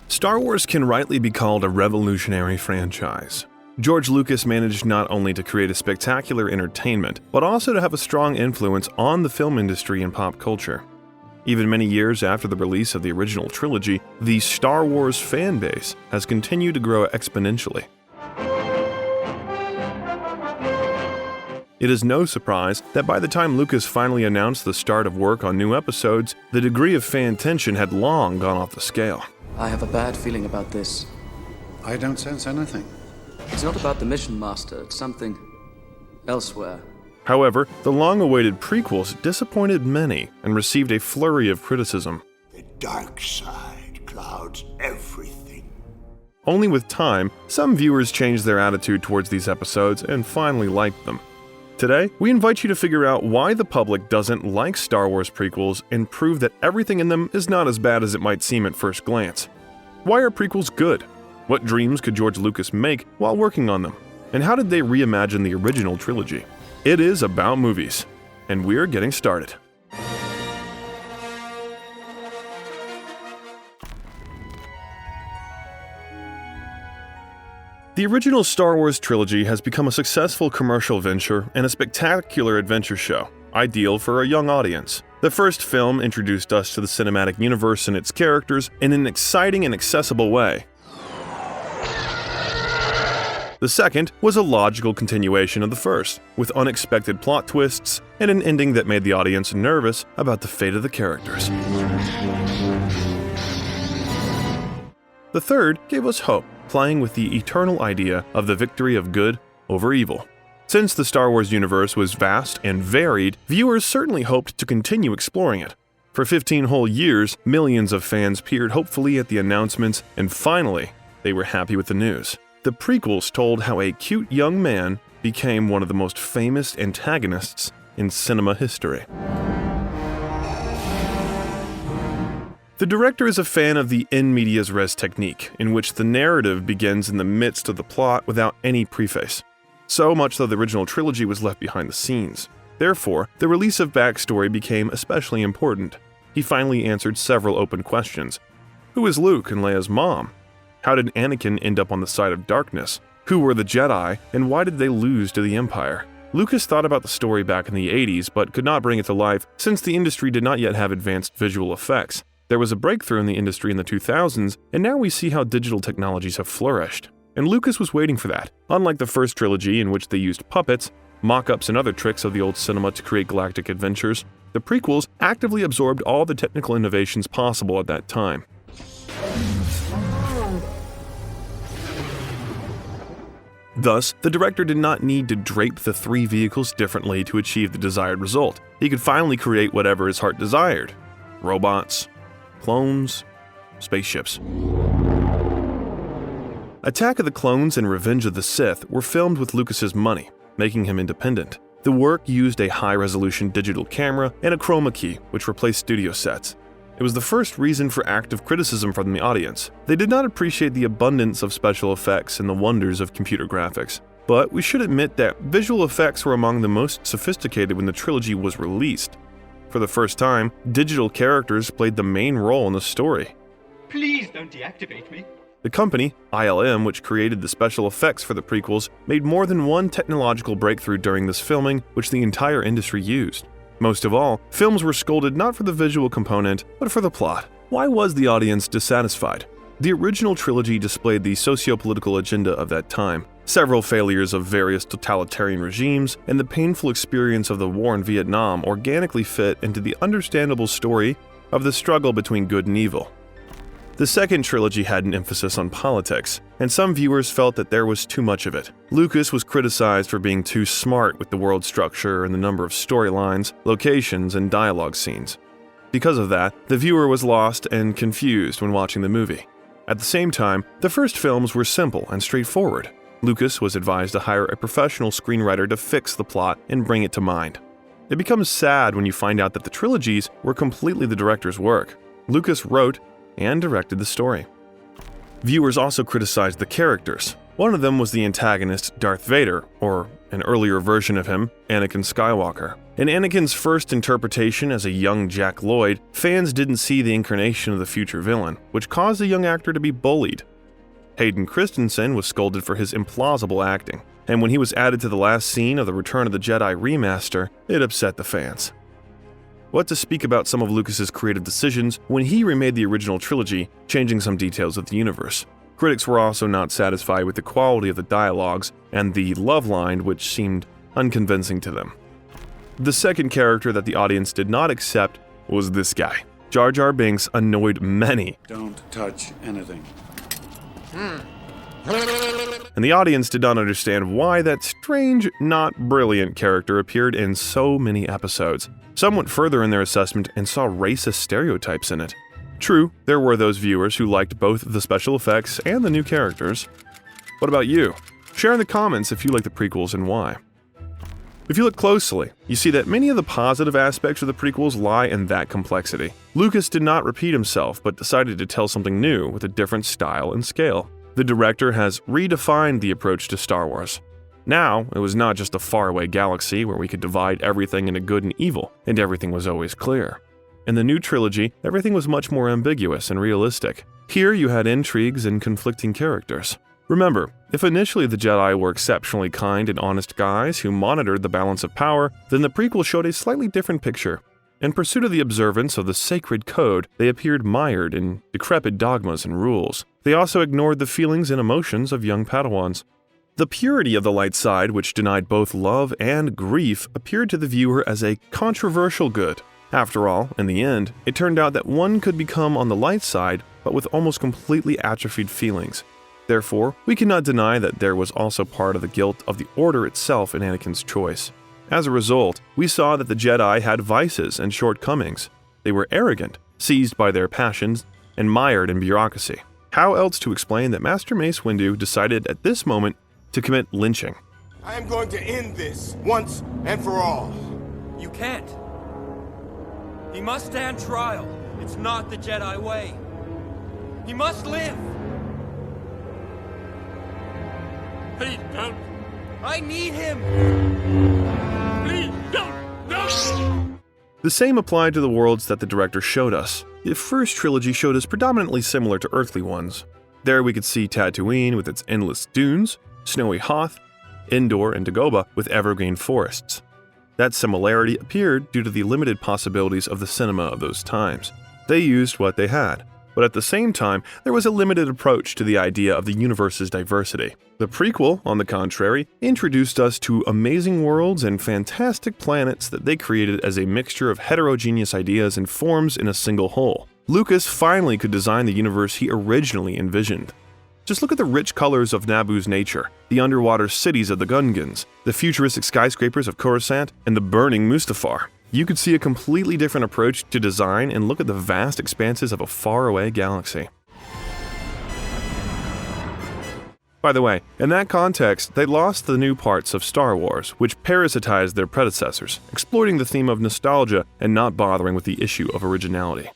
Star Wars can rightly be called a revolutionary franchise. George Lucas managed not only to create a spectacular entertainment, but also to have a strong influence on the film industry and pop culture. Even many years after the release of the original trilogy, the Star Wars fan base has continued to grow exponentially. It is no surprise that by the time Lucas finally announced the start of work on new episodes, the degree of fan tension had long gone off the scale. I have a bad feeling about this. I don't sense anything. It's not about the mission, Master. It's something elsewhere. However, the long-awaited prequels disappointed many and received a flurry of criticism. The dark side clouds everything. Only with time, some viewers changed their attitude towards these episodes and finally liked them. Today, we invite you to figure out why the public doesn't like Star Wars prequels and prove that everything in them is not as bad as it might seem at first glance. Why are prequels good? What dreams could George Lucas make while working on them? And how did they reimagine the original trilogy? It is about movies, and we're getting started. The original Star Wars trilogy has become a successful commercial venture and a spectacular adventure show, ideal for a young audience. The first film introduced us to the cinematic universe and its characters in an exciting and accessible way. The second was a logical continuation of the first, with unexpected plot twists and an ending that made the audience nervous about the fate of the characters. The third gave us hope, playing with the eternal idea of the victory of good over evil. Since the Star Wars universe was vast and varied, viewers certainly hoped to continue exploring it. For 15 whole years, millions of fans peered hopefully at the announcements, and finally, they were happy with the news. The prequels told how a cute young man became one of the most famous antagonists in cinema history. The director is a fan of the in medias res technique, in which the narrative begins in the midst of the plot without any preface. So much of the original trilogy was left behind the scenes. Therefore, the release of backstory became especially important. He finally answered several open questions. Who is Luke and Leia's mom? How did Anakin end up on the side of darkness? Who were the Jedi, and why did they lose to the Empire? Lucas thought about the story back in the 80s, but could not bring it to life since the industry did not yet have advanced visual effects. There was a breakthrough in the industry in the 2000s, and now we see how digital technologies have flourished. And Lucas was waiting for that. Unlike the first trilogy in which they used puppets, mock-ups and other tricks of the old cinema to create galactic adventures, the prequels actively absorbed all the technical innovations possible at that time. Thus, the director did not need to drape the three vehicles differently to achieve the desired result. He could finally create whatever his heart desired. Robots, clones, spaceships. Attack of the Clones and Revenge of the Sith were filmed with Lucas's money, making him independent. The work used a high-resolution digital camera and a chroma key, which replaced studio sets. It was the first reason for active criticism from the audience. They did not appreciate the abundance of special effects and the wonders of computer graphics. But we should admit that visual effects were among the most sophisticated when the trilogy was released. For the first time, digital characters played the main role in the story. Please don't deactivate me. The company, ILM, which created the special effects for the prequels, made more than one technological breakthrough during this filming, which the entire industry used. Most of all, films were scolded not for the visual component, but for the plot. Why was the audience dissatisfied? The original trilogy displayed the socio-political agenda of that time, several failures of various totalitarian regimes, and the painful experience of the war in Vietnam organically fit into the understandable story of the struggle between good and evil. The second trilogy had an emphasis on politics, and some viewers felt that there was too much of it. Lucas was criticized for being too smart with the world structure and the number of storylines, locations, and dialogue scenes. Because of that, the viewer was lost and confused when watching the movie. At the same time, the first films were simple and straightforward. Lucas was advised to hire a professional screenwriter to fix the plot and bring it to mind. It becomes sad when you find out that the trilogies were completely the director's work. Lucas wrote and directed the story. Viewers also criticized the characters. One of them was the antagonist Darth Vader, or an earlier version of him, Anakin Skywalker. In Anakin's first interpretation as a young Jack Lloyd, fans didn't see the incarnation of the future villain, which caused the young actor to be bullied. Hayden Christensen was scolded for his implausible acting, and when he was added to the last scene of the Return of the Jedi remaster, it upset the fans. What to speak about some of Lucas's creative decisions when he remade the original trilogy, changing some details of the universe. Critics were also not satisfied with the quality of the dialogues and the love line, which seemed unconvincing to them. The second character that the audience did not accept was this guy. Jar Jar Binks annoyed many. Don't touch anything. And the audience did not understand why that strange, not brilliant character appeared in so many episodes. Some went further in their assessment and saw racist stereotypes in it. True, there were those viewers who liked both the special effects and the new characters. What about you? Share in the comments if you like the prequels and why. If you look closely, you see that many of the positive aspects of the prequels lie in that complexity. Lucas did not repeat himself, but decided to tell something new with a different style and scale. The director has redefined the approach to Star Wars. Now, it was not just a faraway galaxy where we could divide everything into good and evil, and everything was always clear. In the new trilogy, everything was much more ambiguous and realistic. Here you had intrigues and conflicting characters. Remember, if initially the Jedi were exceptionally kind and honest guys who monitored the balance of power, then the prequel showed a slightly different picture. In pursuit of the observance of the sacred code, they appeared mired in decrepit dogmas and rules. They also ignored the feelings and emotions of young Padawans. The purity of the light side, which denied both love and grief, appeared to the viewer as a controversial good. After all, in the end, it turned out that one could become on the light side, but with almost completely atrophied feelings. Therefore, we cannot deny that there was also part of the guilt of the Order itself in Anakin's choice. As a result, we saw that the Jedi had vices and shortcomings. They were arrogant, seized by their passions, and mired in bureaucracy. How else to explain that Master Mace Windu decided at this moment to commit lynching? I am going to end this, once and for all. You can't. He must stand trial. It's not the Jedi way. He must live. Please don't. I need him. Please don't. No. The same applied to the worlds that the director showed us. The first trilogy showed us predominantly similar to earthly ones. There we could see Tatooine with its endless dunes, snowy Hoth, Endor and Dagobah with evergreen forests. That similarity appeared due to the limited possibilities of the cinema of those times. They used what they had. But at the same time, there was a limited approach to the idea of the universe's diversity. The prequel, on the contrary, introduced us to amazing worlds and fantastic planets that they created as a mixture of heterogeneous ideas and forms in a single whole. Lucas finally could design the universe he originally envisioned. Just look at the rich colors of Naboo's nature, the underwater cities of the Gungans, the futuristic skyscrapers of Coruscant, and the burning Mustafar. You could see a completely different approach to design and look at the vast expanses of a faraway galaxy. By the way, in that context, they lost the new parts of Star Wars, which parasitized their predecessors, exploiting the theme of nostalgia and not bothering with the issue of originality.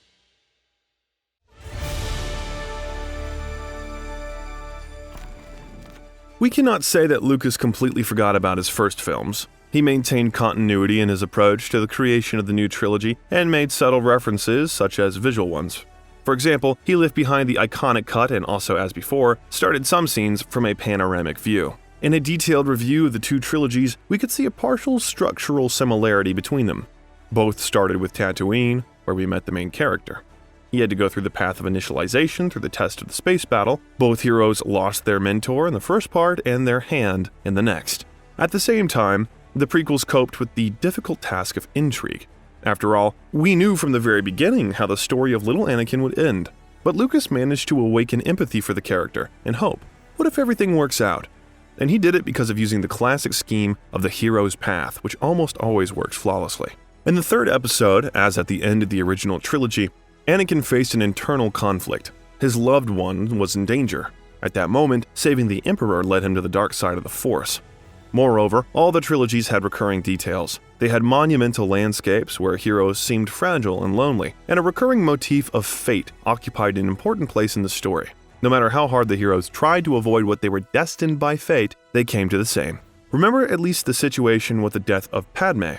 We cannot say that Lucas completely forgot about his first films. He maintained continuity in his approach to the creation of the new trilogy and made subtle references, such as visual ones. For example, he left behind the iconic cut and also, as before, started some scenes from a panoramic view. In a detailed review of the two trilogies, we could see a partial structural similarity between them. Both started with Tatooine, where we met the main character. He had to go through the path of initialization through the test of the space battle. Both heroes lost their mentor in the first part and their hand in the next. At the same time, the prequels coped with the difficult task of intrigue. After all, we knew from the very beginning how the story of little Anakin would end, but Lucas managed to awaken empathy for the character and hope. What if everything works out? And he did it because of using the classic scheme of the hero's path, which almost always works flawlessly. In the third episode, as at the end of the original trilogy, Anakin faced an internal conflict. His loved one was in danger. At that moment, saving the Emperor led him to the dark side of the Force. Moreover, all the trilogies had recurring details. They had monumental landscapes where heroes seemed fragile and lonely, and a recurring motif of fate occupied an important place in the story. No matter how hard the heroes tried to avoid what they were destined by fate, they came to the same. Remember at least the situation with the death of Padme.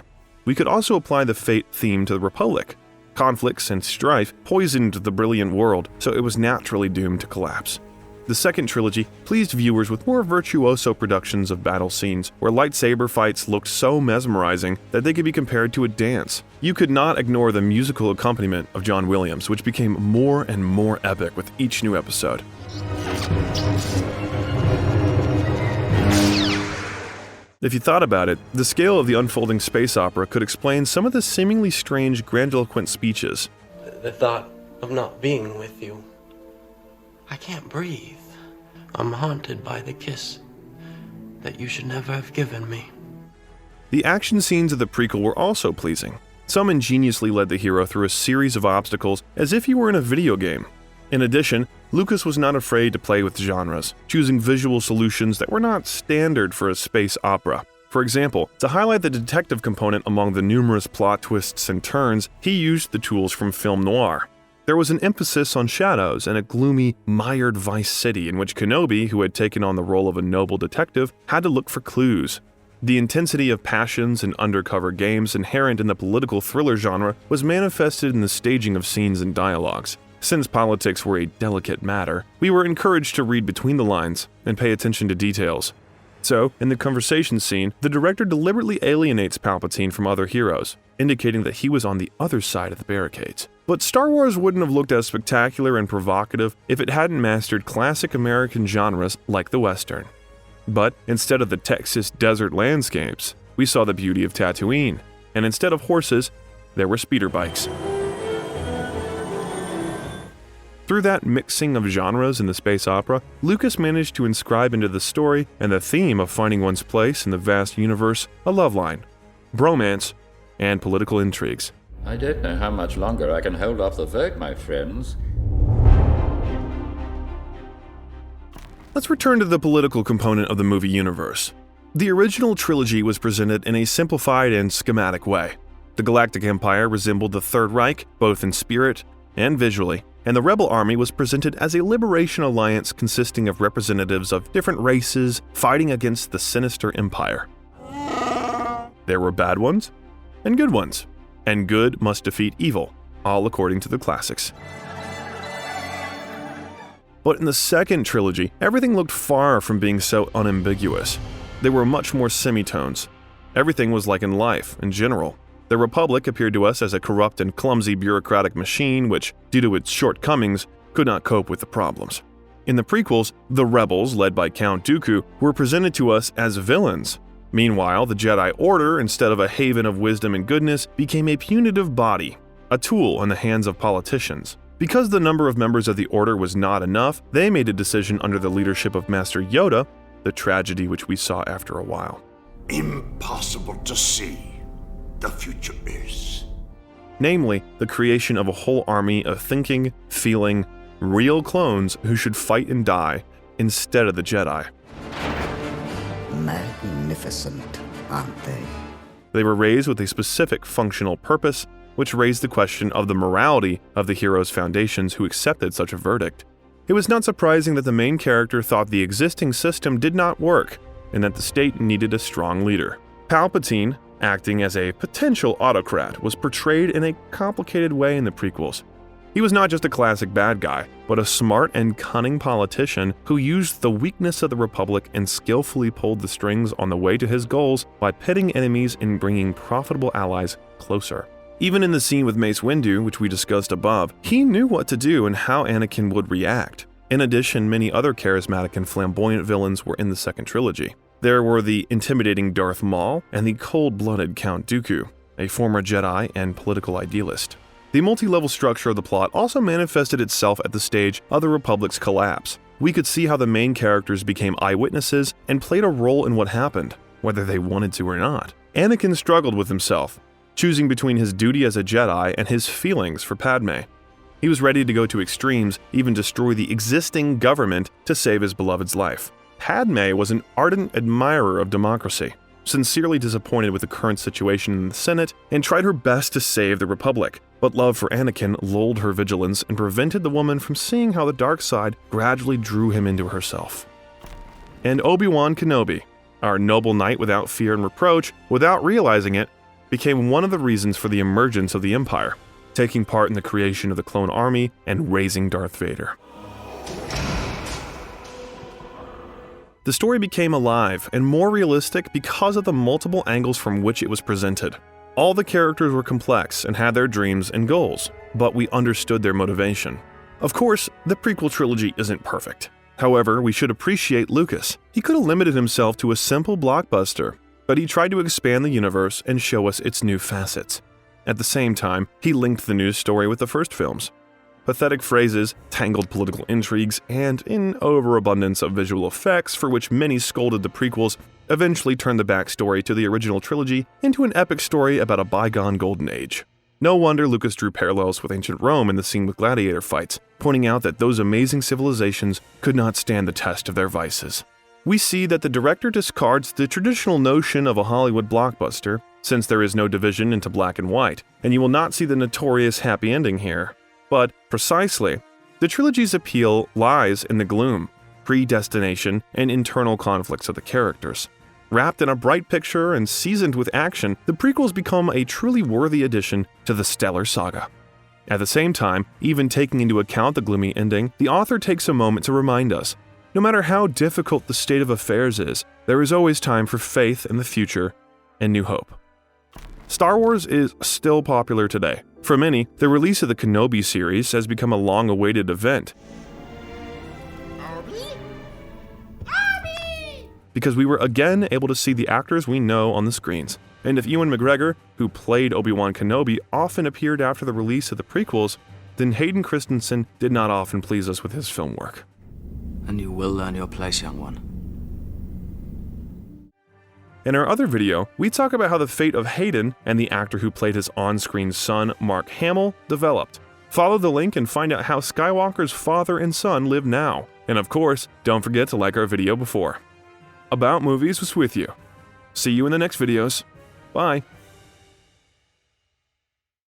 we could also apply the fate theme to the Republic. Conflicts and strife poisoned the brilliant world, so it was naturally doomed to collapse. The second trilogy pleased viewers with more virtuoso productions of battle scenes, where lightsaber fights looked so mesmerizing that they could be compared to a dance. You could not ignore the musical accompaniment of John Williams, which became more and more epic with each new episode. If you thought about it, the scale of the unfolding space opera could explain some of the seemingly strange grandiloquent speeches. The thought of not being with you. I can't breathe. I'm haunted by the kiss that you should never have given me. The action scenes of the prequel were also pleasing. Some ingeniously led the hero through a series of obstacles as if he were in a video game. In addition, Lucas was not afraid to play with genres, choosing visual solutions that were not standard for a space opera. For example, to highlight the detective component among the numerous plot twists and turns, he used the tools from film noir. There was an emphasis on shadows and a gloomy, mired Vice City in which Kenobi, who had taken on the role of a noble detective, had to look for clues. The intensity of passions and undercover games inherent in the political thriller genre was manifested in the staging of scenes and dialogues. Since politics were a delicate matter, we were encouraged to read between the lines and pay attention to details. So, in the conversation scene, the director deliberately alienates Palpatine from other heroes, indicating that he was on the other side of the barricades. But Star Wars wouldn't have looked as spectacular and provocative if it hadn't mastered classic American genres like the Western. But instead of the Texas desert landscapes, we saw the beauty of Tatooine, and instead of horses, there were speeder bikes. Through that mixing of genres in the space opera, Lucas managed to inscribe into the story and the theme of finding one's place in the vast universe a love line, bromance, and political intrigues. I don't know how much longer I can hold off the vote, my friends. Let's return to the political component of the movie universe. The original trilogy was presented in a simplified and schematic way. The Galactic Empire resembled the Third Reich, both in spirit and visually, and the Rebel Army was presented as a liberation alliance consisting of representatives of different races fighting against the sinister Empire. There were bad ones and good ones, and good must defeat evil, all according to the classics. But in the second trilogy, everything looked far from being so unambiguous. There were much more semitones. Everything was like in life, in general. The Republic appeared to us as a corrupt and clumsy bureaucratic machine which, due to its shortcomings, could not cope with the problems. In the prequels, the rebels, led by Count Dooku, were presented to us as villains. Meanwhile, the Jedi Order, instead of a haven of wisdom and goodness, became a punitive body, a tool in the hands of politicians. Because the number of members of the Order was not enough, they made a decision under the leadership of Master Yoda, the tragedy which we saw after a while. Impossible to see. The future is. Namely, the creation of a whole army of thinking, feeling, real clones who should fight and die instead of the Jedi. Magnificent, aren't they? They were raised with a specific functional purpose, which raised the question of the morality of the hero's foundations who accepted such a verdict. It was not surprising that the main character thought the existing system did not work and that the state needed a strong leader. Palpatine, acting as a potential autocrat, was portrayed in a complicated way in the prequels. He was not just a classic bad guy, but a smart and cunning politician who used the weakness of the Republic and skillfully pulled the strings on the way to his goals by pitting enemies and bringing profitable allies closer. Even in the scene with Mace Windu, which we discussed above, he knew what to do and how Anakin would react. In addition, many other charismatic and flamboyant villains were in the second trilogy. There were the intimidating Darth Maul and the cold-blooded Count Dooku, a former Jedi and political idealist. The multi-level structure of the plot also manifested itself at the stage of the Republic's collapse. We could see how the main characters became eyewitnesses and played a role in what happened, whether they wanted to or not. Anakin struggled with himself, choosing between his duty as a Jedi and his feelings for Padme. He was ready to go to extremes, even destroy the existing government to save his beloved's life. Padme was an ardent admirer of democracy, sincerely disappointed with the current situation in the Senate, and tried her best to save the Republic. But love for Anakin lulled her vigilance and prevented the woman from seeing how the dark side gradually drew him into herself. And Obi-Wan Kenobi, our noble knight without fear and reproach, without realizing it, became one of the reasons for the emergence of the Empire, taking part in the creation of the clone army and raising Darth Vader. The story became alive and more realistic because of the multiple angles from which it was presented. All the characters were complex and had their dreams and goals, but we understood their motivation. Of course, the prequel trilogy isn't perfect. However, we should appreciate Lucas. He could have limited himself to a simple blockbuster, but he tried to expand the universe and show us its new facets. At the same time, he linked the news story with the first films. Pathetic phrases, tangled political intrigues, and an overabundance of visual effects for which many scolded the prequels eventually turned the backstory to the original trilogy into an epic story about a bygone golden age. No wonder Lucas drew parallels with ancient Rome in the scene with gladiator fights, pointing out that those amazing civilizations could not stand the test of their vices. We see that the director discards the traditional notion of a Hollywood blockbuster, since there is no division into black and white, and you will not see the notorious happy ending here. But, precisely, the trilogy's appeal lies in the gloom, predestination, and internal conflicts of the characters. Wrapped in a bright picture and seasoned with action, the prequels become a truly worthy addition to the stellar saga. At the same time, even taking into account the gloomy ending, the author takes a moment to remind us, no matter how difficult the state of affairs is, there is always time for faith in the future and new hope. Star Wars is still popular today. For many, the release of the Kenobi series has become a long-awaited event. Because we were again able to see the actors we know on the screens. And if Ewan McGregor, who played Obi-Wan Kenobi, often appeared after the release of the prequels, then Hayden Christensen did not often please us with his film work. And you will learn your place, young one. In our other video, we talk about how the fate of Hayden and the actor who played his on-screen son, Mark Hamill, developed. Follow the link and find out how Skywalker's father and son live now. And of course, don't forget to like our video before. About Movies was with you. See you in the next videos. Bye.